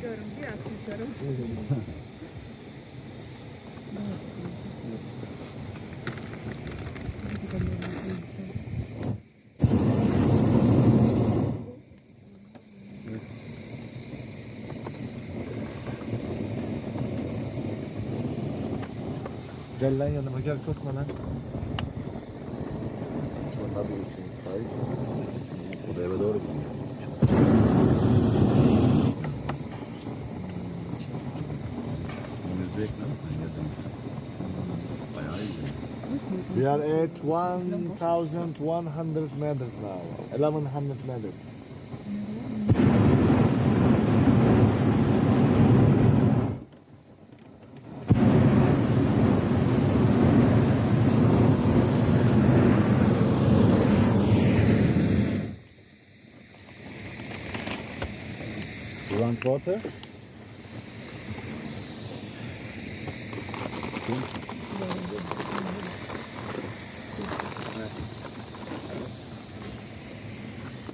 konuşuyorum. Biraz konuşuyorum. Gel lan yanıma gel korkma lan. Osmanlılar bir isim itfaiye. O da eve doğru gidiyor. Müzik mi? Bayağı iyi. We are at 1,100 meters now. 1,100 meters. You want water?